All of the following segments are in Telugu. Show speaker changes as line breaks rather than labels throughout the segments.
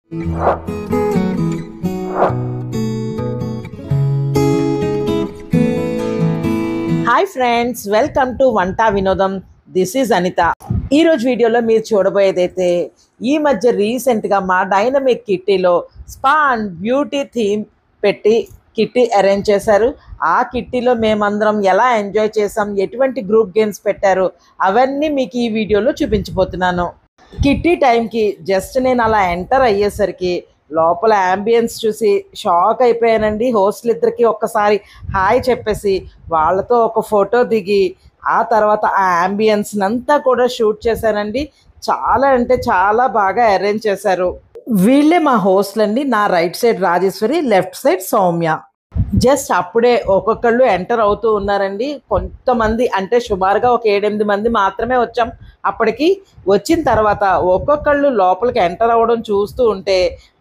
హాయ్ ఫ్రెండ్స్, వెల్కమ్ టు వంట వినోదం. This is Anitha. ఈరోజు వీడియోలో మీరు చూడబోయేదైతే ఈ మధ్య రీసెంట్గా మా డైనమిక్ కిట్టీలో స్పా అండ్ బ్యూటీ థీమ్ పెట్టి కిట్టీ అరేంజ్ చేశారు. ఆ కిట్టీలో మేమందరం ఎలా ఎంజాయ్ చేసాం, ఎటువంటి గ్రూప్ గేమ్స్ పెట్టారు, అవన్నీ మీకు ఈ వీడియోలో చూపించబోతున్నాను. కిట్టీ టైంకి జస్ట్ నేను అలా ఎంటర్ అయ్యేసరికి లోపల యాంబియన్స్ చూసి షాక్ అయిపోయానండి. హోస్టులు ఇద్దరికి ఒక్కసారి హాయ్ చెప్పేసి వాళ్ళతో ఒక ఫోటో దిగి ఆ తర్వాత ఆ యాంబియన్స్ని అంతా కూడా షూట్ చేశానండి. చాలా అంటే చాలా బాగా అరేంజ్ చేశారు. వీళ్ళే మా హోస్ట్లు అండి. నా right side Rajeshwari, left side Soumya. Just అప్పుడే ఒక్కొక్కళ్ళు ఎంటర్ అవుతూ ఉన్నారండి. కొంతమంది అంటే సుమారుగా ఒక 7-8 మంది మాత్రమే వచ్చాం. అప్పటికి వచ్చిన తర్వాత ఒక్కొక్కళ్ళు లోపలికి ఎంటర్ అవ్వడం చూస్తూ ఉంటే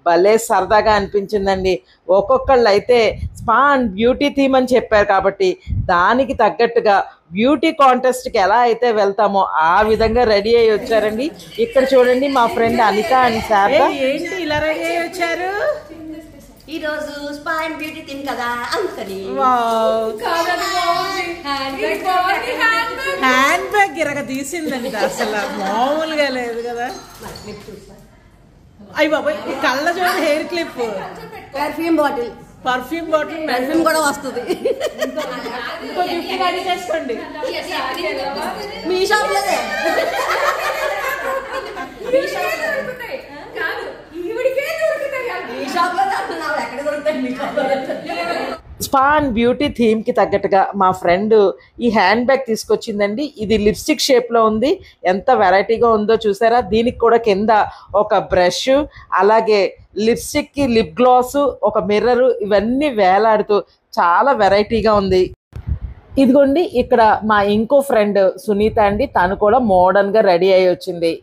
భలే సరదాగా అనిపించిందండి. ఒక్కొక్కళ్ళు అయితే స్పా అండ్ బ్యూటీ థీమ్ అని చెప్పారు కాబట్టి దానికి తగ్గట్టుగా బ్యూటీ కాంటెస్ట్కి ఎలా అయితే వెళ్తామో ఆ విధంగా రెడీ అయ్యి వచ్చారండి. ఇక్కడ చూడండి, మా ఫ్రెండ్ అనిత అండ్ శారద. ఏంటి ఇలా రెడీ అయ్యి వచ్చారు?
ఈ రోజు స్పా అండ్ బ్యూటీ థీమ్ కదా అందుకని
హ్యాండ్ బ్యాగ్ గిరగ తీసిందండి. అసలు మామూలుగా లేదు కదా. అయ్యి బాబా, కళ్ళ చూడండి, hair clip,
perfume bottle perfume కూడా వస్తుంది.
ఇంకో గిఫ్ట్ రెడీ చేసుకోండి.
మీ షాప్ లోనే
స్పా అండ్ బ్యూటీ థీమ్కి తగ్గట్టుగా మా ఫ్రెండ్ ఈ హ్యాండ్ బ్యాగ్ తీసుకొచ్చిందండి. ఇది లిప్స్టిక్ షేప్లో ఉంది. ఎంత వెరైటీగా ఉందో చూసారా. దీనికి కూడా కింద ఒక బ్రష్, అలాగే లిప్స్టిక్కి లిప్ గ్లాసు, ఒక మిర్రరు, ఇవన్నీ వేలాడుతూ చాలా వెరైటీగా ఉంది. ఇదిగోండి, ఇక్కడ మా ఇంకో ఫ్రెండ్ సునీత అండి. తను కూడా మోడర్న్గా రెడీ అయ్యి వచ్చింది.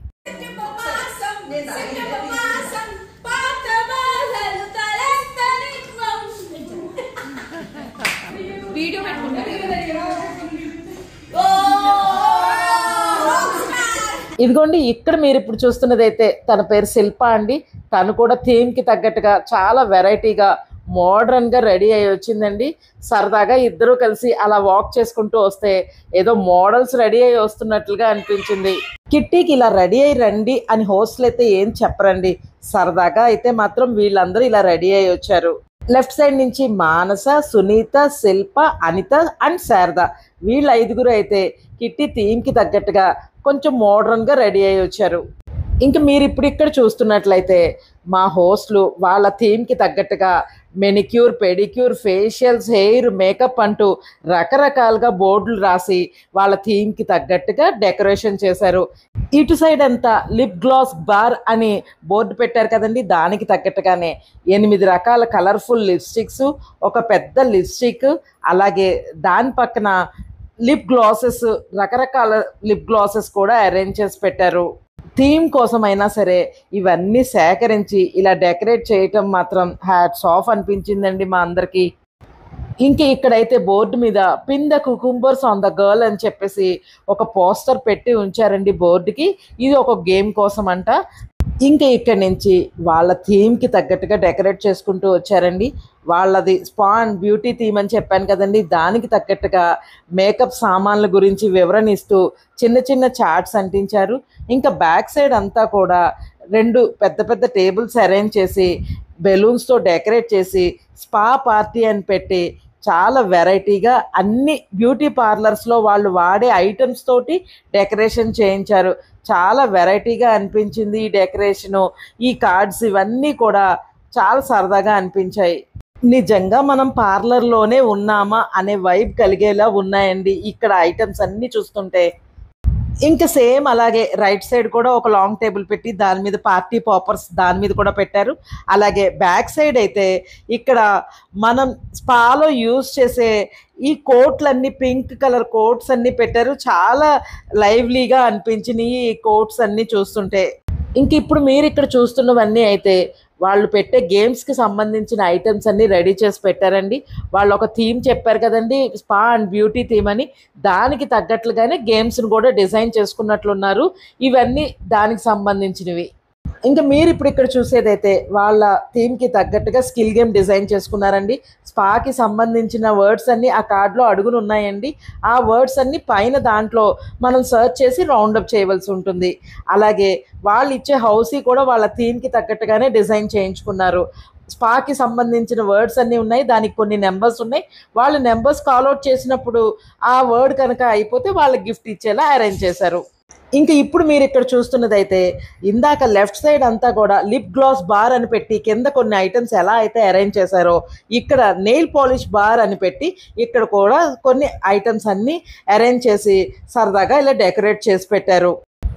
ఇదిగోండి, ఇక్కడ మీరు ఇప్పుడు చూస్తున్నదైతే తన పేరు శిల్ప అండి. తను కూడా థీమ్కి తగ్గట్టుగా చాలా వెరైటీగా మోడర్న్గా రెడీ అయ్యి వచ్చిందండి. సరదాగా ఇద్దరూ కలిసి అలా వాక్ చేసుకుంటూ వస్తే ఏదో మోడల్స్ రెడీ అయ్యి వస్తున్నట్లుగా అనిపించింది. కిట్టీకి ఇలా రెడీ అయ్యి రండి అని హోస్టులు అయితే ఏం చెప్పరండి. సరదాగా అయితే మాత్రం వీళ్ళందరూ ఇలా రెడీ అయ్యి వచ్చారు. లెఫ్ట్ సైడ్ నుంచి మానస, సునీత, శిల్ప, అనిత అండ్ శారద, వీళ్ళ 5గురు అయితే కిట్టి థీమ్కి తగ్గట్టుగా కొంచెం మోడర్న్గా రెడీ అయ్యి వచ్చారు. ఇంకా మీరు ఇప్పుడు ఇక్కడ చూస్తున్నట్లయితే మా హోస్ట్లు వాళ్ళ థీమ్కి తగ్గట్టుగా manicure, pedicure, facials, hair, makeup అంటూ రకరకాలుగా బోర్డులు రాసి వాళ్ళ థీమ్కి తగ్గట్టుగా డెకరేషన్ చేశారు. ఇటు సైడ్ అంతా లిప్ గ్లాస్ బార్ అని బోర్డు పెట్టారు కదండి. దానికి తగ్గట్టుగానే 8 రకాల కలర్ఫుల్ లిప్స్టిక్స్, ఒక పెద్ద లిప్స్టిక్, అలాగే దాని పక్కన లిప్ గ్లాసెస్, రకరకాల లిప్ గ్లాసెస్ కూడా అరేంజ్ చేసి పెట్టారు. థీమ్ కోసమైనా సరే ఇవన్నీ సేకరించి ఇలా డెకరేట్ చేయటం మాత్రం హ్యాట్స్ ఆఫ్ అనిపించిందండి మా అందరికీ. ఇంక ఇక్కడైతే బోర్డు మీద pin the cucumbers on the girl అని చెప్పేసి ఒక పోస్టర్ పెట్టి ఉంచారండి బోర్డుకి. ఇది ఒక గేమ్ కోసం అంట. ఇంకా ఇక్కడి నుంచి వాళ్ళ థీమ్కి తగ్గట్టుగా డెకరేట్ చేసుకుంటూ వచ్చారండి. వాళ్ళది స్పా అండ్ బ్యూటీ థీమ్ అని చెప్పాను కదండి. దానికి తగ్గట్టుగా మేకప్ సామాన్ల గురించి వివరణ ఇస్తూ చిన్న చిన్న చార్ట్స్ అంటించారు. ఇంకా బ్యాక్ సైడ్ అంతా కూడా 2 పెద్ద పెద్ద టేబుల్స్ అరేంజ్ చేసి బెలూన్స్తో డెకరేట్ చేసి స్పా పార్టీ అని పెట్టి చాలా వెరైటీగా అన్ని బ్యూటీ పార్లర్స్లో వాళ్ళు వాడే ఐటమ్స్ తోటి డెకరేషన్ చేయించారు. చాలా వెరైటీగా అనిపించింది ఈ డెకరేషను. ఈ కార్డ్స్ ఇవన్నీ కూడా చాలా సరదాగా అనిపించాయి. నిజంగా మనం పార్లర్లోనే ఉన్నామా అనే వైబ్ కలిగేలా ఉన్నాయండి ఇక్కడ ఐటమ్స్ అన్నీ చూస్తుంటే. ఇంకా సేమ్ అలాగే రైట్ సైడ్ కూడా ఒక లాంగ్ టేబుల్ పెట్టి దాని మీద పార్టీ పాపర్స్ దాని మీద కూడా పెట్టారు. అలాగే బ్యాక్ సైడ్ అయితే ఇక్కడ మనం స్పాలో యూజ్ చేసే ఈ కోట్లన్నీ పింక్ కలర్ కోట్స్ అన్నీ పెట్టారు. చాలా లైవ్లీగా అనిపించినాయి ఈ కోట్స్ అన్నీ చూస్తుంటే. ఇంక ఇప్పుడు మీరు ఇక్కడ చూస్తున్నవన్నీ అయితే వాళ్ళు పెట్టే గేమ్స్కి సంబంధించిన ఐటమ్స్ అన్నీ రెడీ చేసి పెట్టారండి. వాళ్ళు ఒక థీమ్ చెప్పారు కదండి, స్పా అండ్ బ్యూటీ థీమ్ అని. దానికి తగ్గట్లుగానే గేమ్స్ని కూడా డిజైన్ చేసుకున్నట్లున్నారు. ఇవన్నీ దానికి సంబంధించినవి. ఇంకా మీరు ఇప్పుడు ఇక్కడ చూసేదైతే వాళ్ళ థీమ్కి తగ్గట్టుగా స్కిల్ గేమ్ డిజైన్ చేసుకున్నారండి. స్పాకి సంబంధించిన వర్డ్స్ అన్నీ ఆ కార్డులో అడుగులు ఉన్నాయండి. ఆ వర్డ్స్ అన్నీ పైన దాంట్లో మనం సెర్చ్ చేసి రౌండప్ చేయవలసి ఉంటుంది. అలాగే వాళ్ళు ఇచ్చే హౌసీ కూడా వాళ్ళ థీమ్కి తగ్గట్టుగానే డిజైన్ చేయించుకున్నారు. స్పాకి సంబంధించిన వర్డ్స్ అన్నీ ఉన్నాయి, దానికి కొన్ని నెంబర్స్ ఉన్నాయి. వాళ్ళు నెంబర్స్ కాల్అవుట్ చేసినప్పుడు ఆ వర్డ్ కనుక అయిపోతే వాళ్ళకి గిఫ్ట్ ఇచ్చేలా అరేంజ్ చేశారు. ఇంకా ఇప్పుడు మీరు ఇక్కడ చూస్తున్నదైతే ఇందాక లెఫ్ట్ సైడ్ అంతా కూడా లిప్ గ్లాస్ బార్ అని పెట్టి కింద కొన్ని ఐటమ్స్ ఎలా అయితే అరేంజ్ చేశారో ఇక్కడ నెయిల్ పాలిష్ బార్ అని పెట్టి ఇక్కడ కూడా కొన్ని ఐటమ్స్ అన్నీ అరేంజ్ చేసి సరదాగా ఇలా డెకరేట్ చేసి పెట్టారు.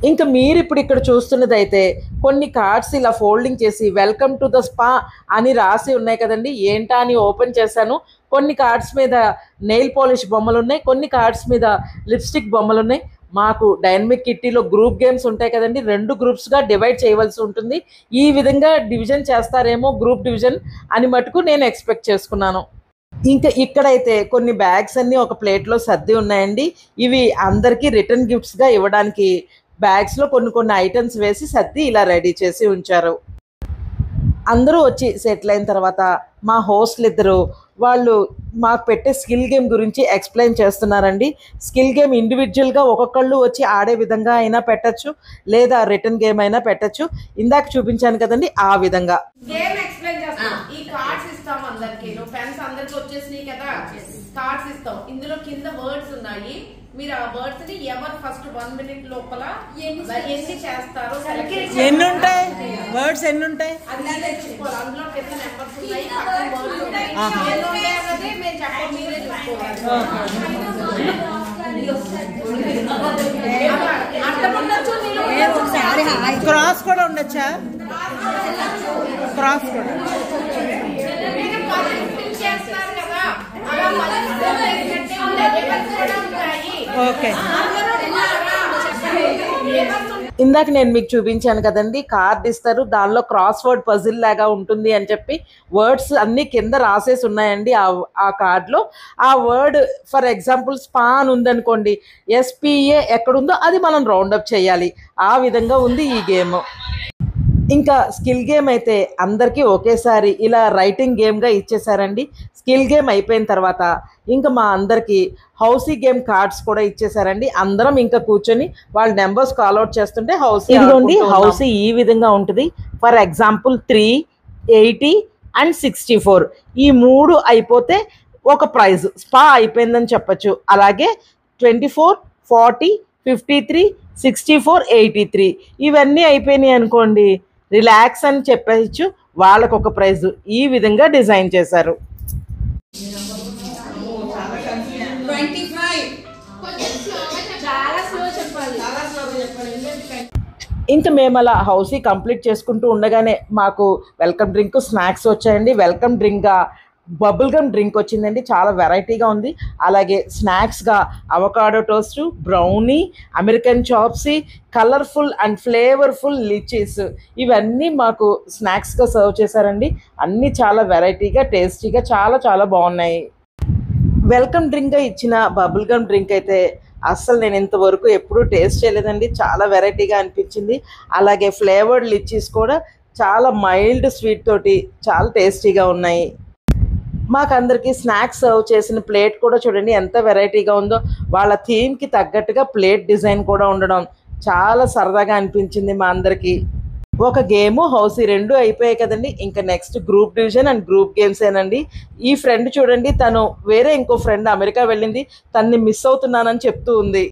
ఇంకా మీరు ఇప్పుడు ఇక్కడ చూస్తున్నదైతే కొన్ని కార్డ్స్ ఇలా ఫోల్డింగ్ చేసి వెల్కమ్ టు ద స్పా అని రాసి ఉన్నాయి కదండి. ఏంటా అని ఓపెన్ చేశాను. కొన్ని కార్డ్స్ మీద నెయిల్ పాలిష్ బొమ్మలు ఉన్నాయి, కొన్ని కార్డ్స్ మీద లిప్స్టిక్ బొమ్మలు ఉన్నాయి. మాకు డైనమిక్ కిట్టీలో గ్రూప్ గేమ్స్ ఉంటాయి కదండి, 2 గ్రూప్స్గా డివైడ్ చేయవలసి ఉంటుంది. ఈ విధంగా డివిజన్ చేస్తారేమో గ్రూప్ డివిజన్ అని మటుకు నేను ఎక్స్పెక్ట్ చేసుకున్నాను. ఇంకా ఇక్కడైతే కొన్ని బ్యాగ్స్ అన్నీ ఒక ప్లేట్లో సర్ది ఉన్నాయండి. ఇవి అందరికీ రిటర్న్ గిఫ్ట్స్గా ఇవ్వడానికి బ్యాగ్స్లో కొన్ని ఐటమ్స్ వేసి సర్ది ఇలా రెడీ చేసి ఉంచారు. అందరూ వచ్చి సెటిల్ అయిన తర్వాత మా హోస్ట్లు ఇద్దరు వాళ్ళు మాకు పెట్టే స్కిల్ గేమ్ గురించి ఎక్స్ప్లెయిన్ చేస్తున్నారండి. స్కిల్ గేమ్ ఇండివిజువల్గా ఒక్కొక్కళ్ళు వచ్చి ఆడే విధంగా అయినా పెట్టచ్చు, లేదా రిటర్న్ గేమ్ అయినా పెట్టచ్చు. ఇందాక చూపించాను కదండి ఆ విధంగా.
గేమ్ ఎక్స్ప్లెయిన్ చేస్తాం. ఈ కార్డ్స్ ఇస్తాం అందరికి, పెన్స్ అందరికి వచ్చేసినాయి కదా, కార్డ్స్ ఇస్తాం. ఇందులో కింద వర్డ్స్ ఉన్నాయి. మీరు ఆ వర్డ్స్ ని ఎవరు ఫస్ట్ 1 మినిట్ లోపల ఎన్ని చేస్తారో
ఎన్ని ఉంటాయి వర్డ్స్ ఎన్ని ఉంటాయి
అది చూసుకోవాలి. అందులో కింద నెంబర్స్ ఉన్నాయి, పక్కన వర్డ్స్ ఉన్నాయి. ఎన్ని ఉంటాయి అన్నది మేము చెప్పాలి, మీరే చూసుకోవాలి. అర్థం ఉండొచ్చు,
క్రాస్ కూడా ఉండొచ్చా? క్రాస్ కూడా
చేస్తారు కదా, అలా
ఓకే. ఇందాక నేను మీకు చూపించాను కదండి, కార్డ్ ఇస్తారు, దానిలో క్రాస్ వర్డ్ పజిల్ లాగా ఉంటుంది అని చెప్పి వర్డ్స్ అన్నీ కింద రాసేసి ఉన్నాయండి ఆ కార్డ్లో. ఆ వర్డ్ ఫర్ ఎగ్జాంపుల్ స్పా అని ఉందనుకోండి, ఎస్పీఏ ఎక్కడుందో అది మనం రౌండప్ చేయాలి. ఆ విధంగా ఉంది ఈ గేమ్. ఇంకా స్కిల్ గేమ్ అయితే అందరికీ ఒకేసారి ఇలా రైటింగ్ గేమ్గా ఇచ్చేసారండి. స్కిల్ గేమ్ అయిపోయిన తర్వాత ఇంకా మా అందరికీ హౌసీ గేమ్ కార్డ్స్ కూడా ఇచ్చేసారండి. అందరం ఇంకా కూర్చొని వాళ్ళ నెంబర్స్ కాల్అవుట్ చేస్తుంటే హౌసీ ఈ విధంగా ఉంటుంది. ఫర్ ఎగ్జాంపుల్ 3, 80 and 64 ఈ 3 అయిపోతే ఒక ప్రైజ్ స్పా అయిపోయిందని చెప్పచ్చు. అలాగే 24, 40, 53, 64, 83 ఇవన్నీ అయిపోయినాయి అనుకోండి, రిలాక్స్ అని చెప్పచ్చు, వాళ్ళకు ఒక ప్రైజ్. ఈ విధంగా డిజైన్ చేశారు. ఇంకా మేము అలా హౌసీ కంప్లీట్ చేసుకుంటూ ఉండగానే మాకు వెల్కమ్ డ్రింక్ స్నాక్స్ వచ్చాయండి. వెల్కమ్ డ్రింక్గా బబుల్ గమ్ డ్రింక్ వచ్చిందండి, చాలా వెరైటీగా ఉంది. అలాగే స్నాక్స్గా avocado toast, brownie, American chop suey, colourful and flavourful lychees ఇవన్నీ మాకు స్నాక్స్గా సర్వ్ చేశారండి. అన్నీ చాలా వెరైటీగా టేస్టీగా చాలా చాలా బాగున్నాయి. వెల్కమ్ డ్రింక్గా ఇచ్చిన బబుల్ గమ్ డ్రింక్ అయితే అస్సలు నేను ఇంతవరకు ఎప్పుడూ టేస్ట్ చేయలేదండి, చాలా వెరైటీగా అనిపించింది. అలాగే ఫ్లేవర్డ్ లిచీస్ కూడా చాలా మైల్డ్ స్వీట్ తోటి చాలా టేస్టీగా ఉన్నాయి. మాకందరికీ స్నాక్స్ సర్వ్ చేసిన ప్లేట్ కూడా చూడండి ఎంత వెరైటీగా ఉందో. వాళ్ళ థీమ్కి తగ్గట్టుగా ప్లేట్ డిజైన్ కూడా ఉండడం చాలా సరదాగా అనిపించింది మా అందరికీ. ఒక గేము హౌసీ 2 అయిపోయాయి కదండి. ఇంకా next group division and group games ఏనండి. ఈ ఫ్రెండ్ చూడండి, తను వేరే ఇంకో ఫ్రెండ్ అమెరికా వెళ్ళింది, తన్ని మిస్ అవుతున్నానని చెప్తూ ఉంది.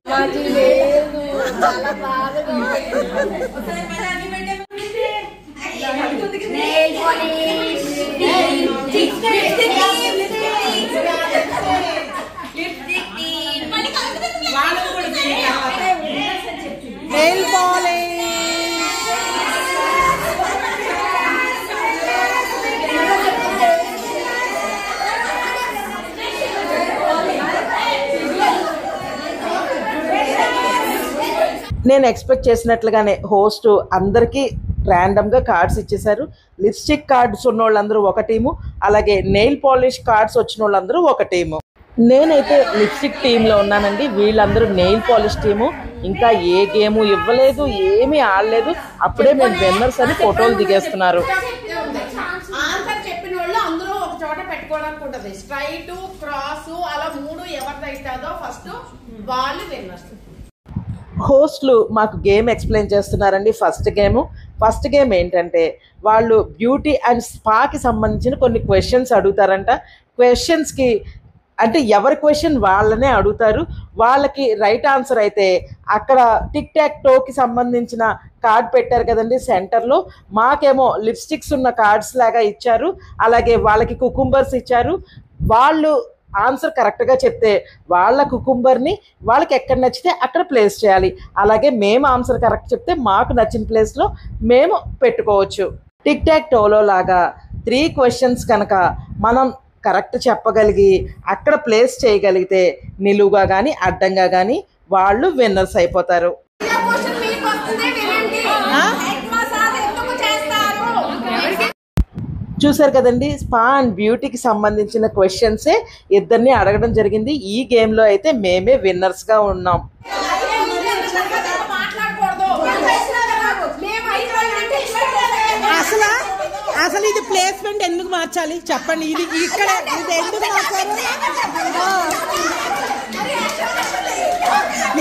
నేను ఎక్స్పెక్ట్ చేసినట్లుగానే హోస్ట్ అందరికీ ర్యాండమ్గా కార్డ్స్ ఇచ్చేశారు. లిప్స్టిక్ కార్డ్స్ ఉన్న వాళ్ళందరూ ఒక టీము, అలాగే నెయిల్ పాలిష్ కార్డ్స్ వచ్చిన వాళ్ళందరూ ఒక టీము. నేనైతే లిప్స్టిక్ టీంలో ఉన్నానండి, వీళ్ళందరూ నెయిల్ పాలిష్ టీము. ఇంకా ఏ గేము ఇవ్వలేదు, ఏమీ ఆడలేదు. అప్పుడే మేము విన్నర్స్ అని ఫోటోలు దిగేస్తున్నారు.
ఆన్సర్ చెప్పిన వాళ్ళు అందరూ ఒక చోట పెట్టుకోవడానికి ఉంటుంది. స్ట్రైట్, క్రాస్ అలా 3 ఎవరిదైతుందో ఫస్ట్ వాళ్ళు విన్నర్స్.
హోస్ట్లు మాకు గేమ్ ఎక్స్ప్లెయిన్ చేస్తున్నారండి. ఫస్ట్ గేమ్ ఏంటంటే వాళ్ళు బ్యూటీ అండ్ స్పాకి సంబంధించిన కొన్ని క్వశ్చన్స్ అడుగుతారంట. క్వశ్చన్స్కి అంటే ఎవరి క్వశ్చన్ వాళ్ళనే అడుగుతారు. వాళ్ళకి రైట్ ఆన్సర్ అయితే అక్కడ టిక్ టాక్ టోకి సంబంధించిన కార్డ్ పెట్టారు కదండి సెంటర్లో. మాకేమో లిప్స్టిక్స్ ఉన్న కార్డ్స్ లాగా ఇచ్చారు, అలాగే వాళ్ళకి కుకుంబర్స్ ఇచ్చారు. వాళ్ళు ఆన్సర్ కరెక్ట్గా చెప్తే వాళ్ళ కుకుంబర్ని వాళ్ళకి ఎక్కడ నచ్చితే అక్కడ ప్లేస్ చేయాలి. అలాగే మేము ఆన్సర్ కరెక్ట్ చెప్తే మాకు నచ్చిన ప్లేస్లో మేము పెట్టుకోవచ్చు. టిక్ టాక్ టోలో లాగా 3 క్వశ్చన్స్ కనుక మనం కరెక్ట్ చెప్పగలిగి అక్కడ ప్లేస్ చేయగలిగితే నిలువుగా కానీ అడ్డంగా కానీ వాళ్ళు విన్నర్స్ అయిపోతారు. చూసారు కదండి, స్పా అండ్ బ్యూటీకి సంబంధించిన క్వశ్చన్సే ఇద్దరిని అడగడం జరిగింది. ఈ గేమ్లో అయితే మేమే విన్నర్స్గా ఉన్నాం.
అసలు ఇది ప్లేస్మెంట్ ఎందుకు మార్చాలి చెప్పండి? ఇది ఇక్కడ ఇది ఎందుకు మార్చాలి?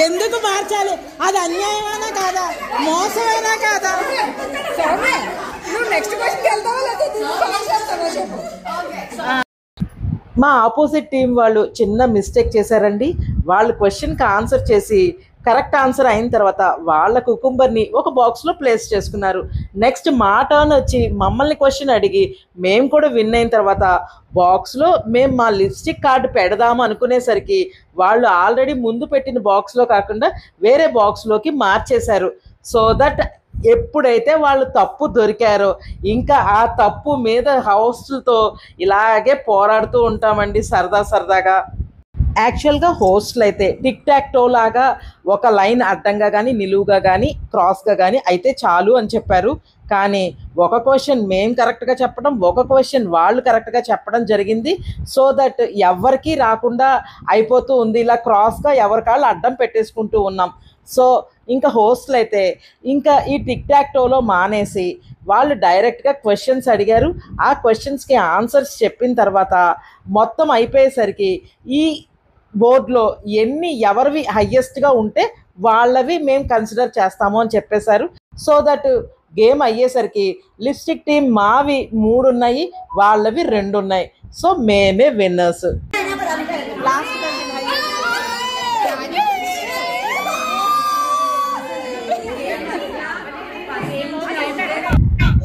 ఎందుకు మార్చాలి? అది అన్యాయమైనా కాదా, మోసమైనా కాదా?
మా ఆపోజిట్ టీం వాళ్ళు చిన్న మిస్టేక్ చేశారండి. వాళ్ళు క్వశ్చన్కి ఆన్సర్ చేసి కరెక్ట్ ఆన్సర్ అయిన తర్వాత వాళ్ళ కుకుంబర్ని ఒక బాక్స్లో ప్లేస్ చేసుకున్నారు. నెక్స్ట్ మా టర్న్ వచ్చి మమ్మల్ని క్వశ్చన్ అడిగి మేము కూడా విన్ అయిన తర్వాత బాక్స్లో మేము మా లిప్స్టిక్ కార్డు పెడదాము అనుకునేసరికి వాళ్ళు ఆల్రెడీ ముందు పెట్టిన బాక్స్లో కాకుండా వేరే బాక్స్లోకి మార్చేశారు. సో దట్ ఎప్పుడైతే వాళ్ళు తప్పు దొరికారో ఇంకా ఆ తప్పు మీద హౌస్లతో ఇలాగే పోరాడుతూ ఉంటామండి సరదాగా. యాక్చువల్గా హోస్ట్లు అయితే టిక్ టాక్ టో లాగా ఒక లైన్ అడ్డంగా కానీ నిలువుగా కానీ క్రాస్గా కానీ అయితే చాలు అని చెప్పారు. కానీ ఒక క్వశ్చన్ మేము కరెక్ట్గా చెప్పడం, ఒక క్వశ్చన్ వాళ్ళు కరెక్ట్గా చెప్పడం జరిగింది. సో దట్ ఎవరికి రాకుండా అయిపోతూ ఉంది. ఇలా క్రాస్గా ఎవరికాళ్ళు అడ్డం పెట్టేసుకుంటూ ఉన్నాం. సో ఇంకా హోస్ట్లు అయితే ఇంకా ఈ టిక్ టాక్ టోలో మానేసి వాళ్ళు డైరెక్ట్గా క్వశ్చన్స్ అడిగారు. ఆ క్వశ్చన్స్కి ఆన్సర్స్ చెప్పిన తర్వాత మొత్తం అయిపోయేసరికి ఈ బోర్డులో ఎవరివి హయ్యెస్ట్గా ఉంటే వాళ్ళవి మేము కన్సిడర్ చేస్తాము అని చెప్పేశారు. సో దట్ గేమ్ అయ్యేసరికి లిప్స్టిక్ టీం మావి 3 ఉన్నాయి, వాళ్ళవి 2 ఉన్నాయి. సో మేమే విన్నర్స్.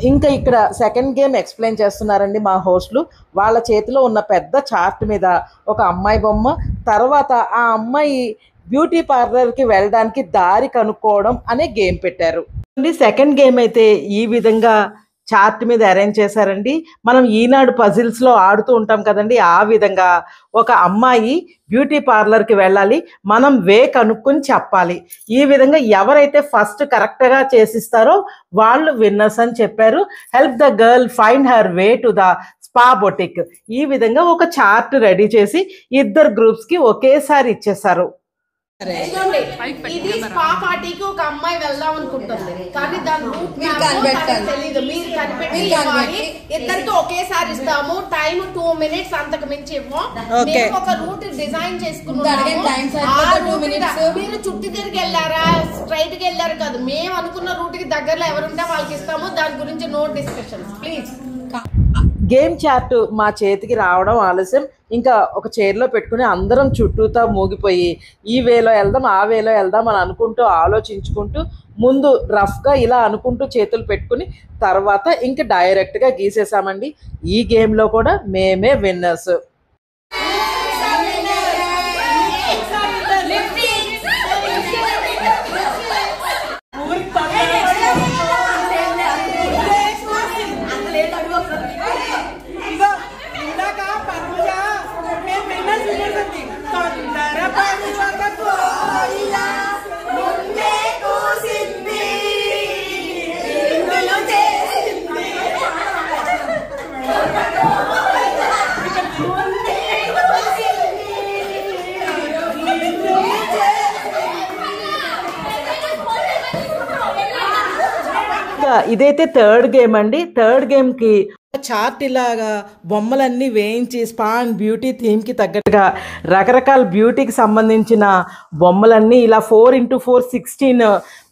ఇంకా ఇక్కడ సెకండ్ గేమ్ ఎక్స్ప్లెయిన్ చేస్తున్నారండి మా హోస్ట్లు. వాళ్ళ చేతిలో ఉన్న పెద్ద చార్ట్ మీద ఒక అమ్మాయి బొమ్మ, తర్వాత ఆ అమ్మాయి బ్యూటీ పార్లర్కి వెళ్ళడానికి దారి కనుక్కోవడం అనే గేమ్ పెట్టారు. సెకండ్ గేమ్ అయితే ఈ విధంగా చార్ట్ మీద అరేంజ్ చేశారండి. మనం ఈనాడు పజిల్స్లో ఆడుతూ ఉంటాం కదండి, ఆ విధంగా ఒక అమ్మాయి బ్యూటీ పార్లర్కి వెళ్ళాలి, మనం వే కనుక్కొని చెప్పాలి. ఈ విధంగా ఎవరైతే ఫస్ట్ కరెక్ట్గా చేసిస్తారో వాళ్ళు విన్నర్స్ అని చెప్పారు. Help the girl find her way to the spa boutique. ఈ విధంగా ఒక చార్ట్ రెడీ చేసి 2 గ్రూప్స్కి ఒకేసారి ఇచ్చేసారు.
ఇది స్పా పార్టీకి ఒక అమ్మాయి వెళ్దాం అనుకుంటుంది, కానీ దాని రూట్ తెలీదు. మీరు కనిపెట్టి ఇవ్వాలి. ఇద్దరికి ఒకేసారి ఇస్తాము. టైం 2 minutes, అంతకు మించి ఇవ్వం. మేము ఒక రూట్ డిజైన్ చేసుకున్నాము. మీరు చుట్టూ తిరిగి వెళ్ళారా, స్ట్రైట్ గా వెళ్ళారు కాదు, మేము అనుకున్న రూట్ కి దగ్గరలో ఎవరుంటే వాళ్ళకి ఇస్తాము. దాని గురించి no discussion please.
Game chart మా చేతికి రావడం ఆలస్యం. ఇంకా ఒక చైర్లో పెట్టుకుని అందరం చుట్టూతా మూగిపోయి ఈ వేలో వెళ్దాం ఆ వేలో వెళ్దాం అని అనుకుంటూ ఆలోచించుకుంటూ ముందు రఫ్గా ఇలా అనుకుంటూ చేతులు పెట్టుకుని తర్వాత ఇంకా డైరెక్ట్గా గీసేసామండి. ఈ గేమ్లో కూడా మేమే విన్నర్స్. ఇదైతే థర్డ్ గేమ్ అండి. థర్డ్ గేమ్కి చార్ట్ ఇలాగా బొమ్మలన్నీ వేయించి స్పా అండ్ బ్యూటీ థీమ్కి తగ్గట్టుగా రకరకాల బ్యూటీకి సంబంధించిన బొమ్మలన్నీ ఇలా 4x4 16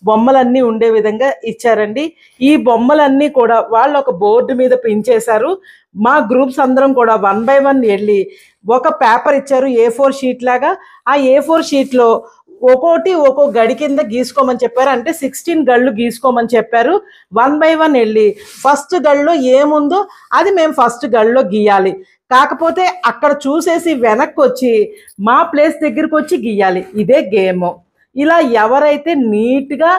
బొమ్మలన్నీ ఉండే విధంగా ఇచ్చారండి. ఈ బొమ్మలన్నీ కూడా వాళ్ళు ఒక బోర్డు మీద ప్రింట్ చేశారు. మా గ్రూప్స్ అందరం కూడా 1 by 1 వెళ్ళి ఒక పేపర్ ఇచ్చారు A4 షీట్ లాగా. ఆ A4 షీట్లో ఒక్కో గడి కింద గీసుకోమని చెప్పారు. అంటే 16 గళ్ళు గీసుకోమని చెప్పారు. 1 by 1 వెళ్ళి ఫస్ట్ గడిలో ఏముందో అది మేము ఫస్ట్ గడిలో గీయాలి. కాకపోతే అక్కడ చూసేసి వెనక్కి వచ్చి మా ప్లేస్ దగ్గరికి వచ్చి గీయాలి. ఇదే గేమ్. ఇలా ఎవరైతే నీట్గా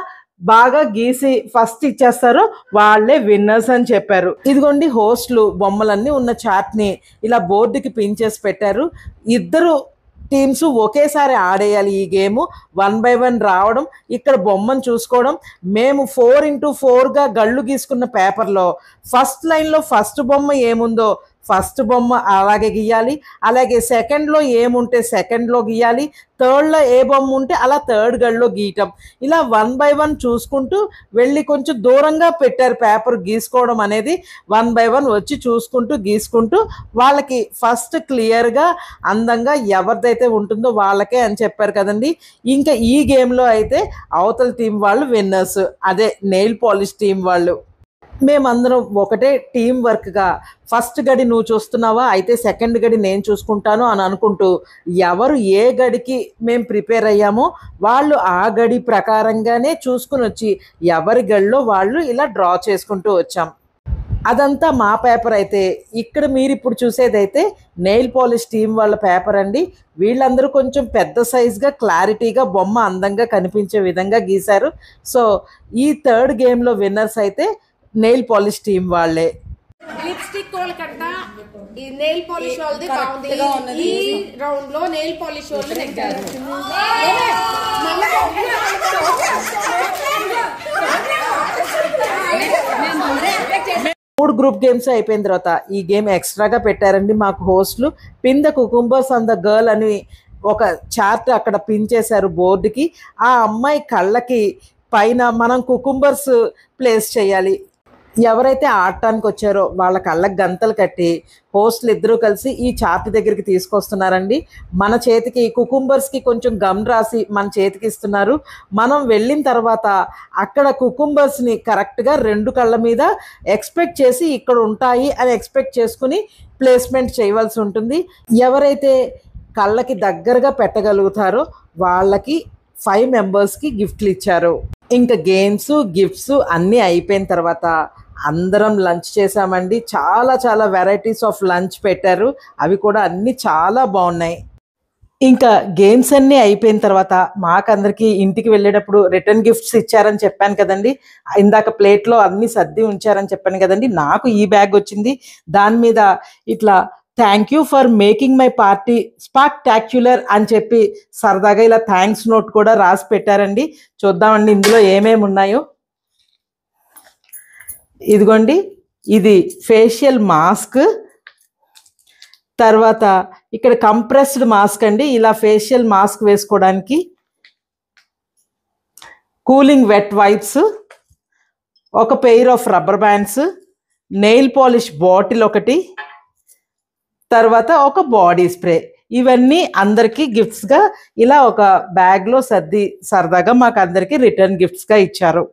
బాగా గీసి ఫస్ట్ ఇచ్చేస్తారో వాళ్ళే విన్నర్స్ అని చెప్పారు. ఇదిగోండి హోస్ట్లు బొమ్మలన్నీ ఉన్న చార్ట్ని ఇలా బోర్డుకి పిన్ చేసి పెట్టారు. ఇద్దరు టీమ్స్ ఒకేసారి ఆడేయాలి ఈ గేమ్. 1 by 1 రావడం, ఇక్కడ బొమ్మను చూసుకోవడం. మేము 4x4గా గళ్ళు గీసుకున్న పేపర్లో ఫస్ట్ లైన్లో ఫస్ట్ బొమ్మ ఏముందో ఫస్ట్ బొమ్మ అలాగే గీయాలి. అలాగే సెకండ్లో ఏముంటే సెకండ్లో గీయాలి. థర్డ్లో ఏ బొమ్మ ఉంటే అలా థర్డ్ గడిలో గీయటం. ఇలా 1 by 1 చూసుకుంటూ వెళ్ళి కొంచెం దూరంగా పెట్టారు పేపర్ గీసుకోవడం అనేది. 1 by 1 వచ్చి చూసుకుంటూ గీసుకుంటూ వాళ్ళకి ఫస్ట్ క్లియర్గా అందంగా ఎవరిదైతే ఉంటుందో వాళ్ళకే అని చెప్పారు కదండి. ఇంకా ఈ గేమ్లో అయితే అవతల టీం వాళ్ళు విన్నర్స్, అదే నెయిల్ పాలిష్ టీం వాళ్ళు. మేమందరం ఒకటే టీం వర్క్గా ఫస్ట్ గడి నువ్వు చూస్తున్నావా, అయితే సెకండ్ గడి నేను చూసుకుంటాను అని అనుకుంటూ ఎవరు ఏ గడికి మేము ప్రిపేర్ అయ్యామో వాళ్ళు ఆ గడి ప్రకారంగానే చూసుకుని వచ్చి ఎవరి గడిలో వాళ్ళు ఇలా డ్రా చేసుకుంటూ వచ్చాం. అదంతా మా పేపర్. అయితే ఇక్కడ మీరు ఇప్పుడు చూసేదైతే నెయిల్ పాలిష్ టీం వాళ్ళ పేపర్ అండి. వీళ్ళందరూ కొంచెం పెద్ద సైజ్గా క్లారిటీగా బొమ్మ అందంగా కనిపించే విధంగా గీశారు. సో ఈ థర్డ్ గేమ్లో విన్నర్స్ అయితే నెయిల్ పాలిష్ టీం వాళ్ళే.
లిప్స్టిక్ వాళ్ళకంట ఈ నెయిల్ పాలిష్ వాళ్ళది బాగుంది. ఈ రౌండ్ లో నెయిల్ పాలిష్ వాళ్ళు నెగ్గారు.
3 గ్రూప్ గేమ్స్ అయిపోయిన తర్వాత ఈ గేమ్ ఎక్స్ట్రాగా పెట్టారండి మాకు హోస్ట్లు. Pin the cucumbers on the girl అని ఒక చార్ట్ అక్కడ పిన్ చేశారు బోర్డుకి. ఆ అమ్మాయి కళ్ళకి పైన మనం కుకుంబర్స్ ప్లేస్ చేయాలి. ఎవరైతే ఆడటానికి వచ్చారో వాళ్ళ కళ్ళకి గంతలు కట్టి హోస్ట్లు ఇద్దరూ కలిసి ఈ చార్ట్ దగ్గరికి తీసుకొస్తున్నారండి. మన చేతికి కుకుంబర్స్కి కొంచెం గమ్ రాసి మన చేతికి ఇస్తున్నారు. మనం వెళ్ళిన తర్వాత అక్కడ కుకుంబర్స్ని కరెక్ట్గా 2 కళ్ళ మీద ఎక్స్పెక్ట్ చేసి ఇక్కడ ఉంటాయి అని ఎక్స్పెక్ట్ చేసుకుని ప్లేస్మెంట్ చేయవలసి ఉంటుంది. ఎవరైతే కళ్ళకి దగ్గరగా పెట్టగలుగుతారో వాళ్ళకి 5 మెంబర్స్కి గిఫ్ట్లు ఇచ్చారు. ఇంకా గేమ్స్ గిఫ్ట్స్ అన్నీ అయిపోయిన తర్వాత అందరం లంచ్ చేసామండి. చాలా చాలా వెరైటీస్ ఆఫ్ లంచ్ పెట్టారు. అవి కూడా అన్నీ చాలా బాగున్నాయి. ఇంకా గేమ్స్ అన్నీ అయిపోయిన తర్వాత మాకందరికి ఇంటికి వెళ్ళేటప్పుడు రిటర్న్ గిఫ్ట్స్ ఇచ్చారని చెప్పాను కదండి. ఇందాక ప్లేట్లో అన్నీ సర్ది ఉంచారని చెప్పాను కదండి. నాకు ఈ బ్యాగ్ వచ్చింది. దాని మీద ఇట్లా thank you for making my party spectacular అని చెప్పి సరదాగా ఇలా థ్యాంక్స్ నోట్ కూడా రాసి పెట్టారండి. చూద్దామండి ఇందులో ఏమేమి ఉన్నాయో. ఇదిగోండి, ఇది ఫేషియల్ మాస్క్. తర్వాత ఇక్కడ కంప్రెస్డ్ మాస్క్ అండి, ఇలా ఫేషియల్ మాస్క్ వేసుకోవడానికి. కూలింగ్ వెట్ వైప్స్, ఒక pair of rubber bands, nail polish bottle ఒకటి, తర్వాత ఒక బాడీ స్ప్రే. ఇవన్నీ అందరికీ గిఫ్ట్స్గా ఇలా ఒక బ్యాగ్లో సర్ది సరదాగా మాకు అందరికీ రిటర్న్ గిఫ్ట్స్గా ఇచ్చారు.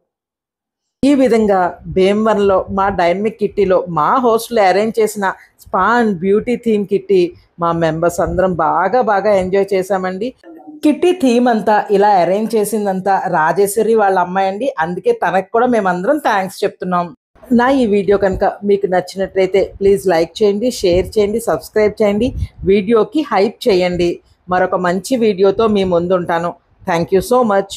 ఈ విధంగా భీమవరంలో మా డైనమిక్ కిట్టీలో మా హోస్ట్లో అరేంజ్ చేసిన spa and beauty theme kitty మా మెంబర్స్ అందరం బాగా ఎంజాయ్ చేసామండి. కిట్టీ థీమ్ అంతా ఇలా అరేంజ్ చేసిందంతా రాజేశ్వరి వాళ్ళ అమ్మాయి అండి. అందుకే తనకు కూడా మేమందరం థ్యాంక్స్ చెప్తున్నాం. నా ఈ వీడియో కనుక మీకు నచ్చినట్లయితే ప్లీజ్ లైక్ చేయండి, షేర్ చేయండి, సబ్స్క్రైబ్ చేయండి, వీడియోకి హైప్ చేయండి. మరొక మంచి వీడియోతో మీ ముందుంటాను. Thank you so much.